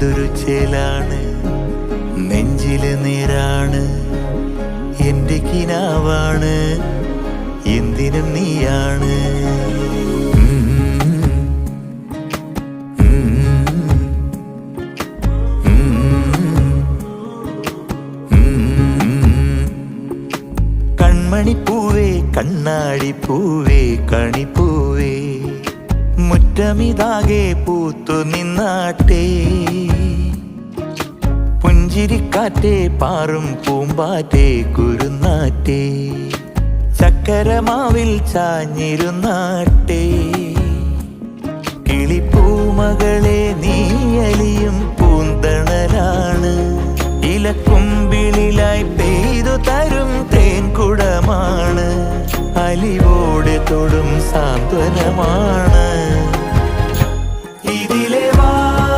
എന്തൊരു ചേലാണ്, നെഞ്ചില് നേരാണ്, എന്റെ കിനാവാണ്, എന്തിനും നീയാണ്. കൺമണിപ്പൂവേ കണ്ണാടിപ്പൂവേ കണിപ്പൂവേ, മുറ്റമിതാകെ പൂത്തു നിന്നാട്ടെ. പുഞ്ചിരിക്കാറ്റേ പാറും പൂമ്പാറ്റേ കുരുന്നാറ്റേ, ചക്കരമാവിൽ ചാഞ്ഞിരുന്നാട്ടെ. കിളിപ്പൂമകളെ നീയലിയും പൂന്തണലാണ്, ഇലക്കുമ്പിളിലായി പെയ്തു തരും തേൻകുടമാണ്, അലിവോടെ തൊടും സാന്ത്വനമാണ്.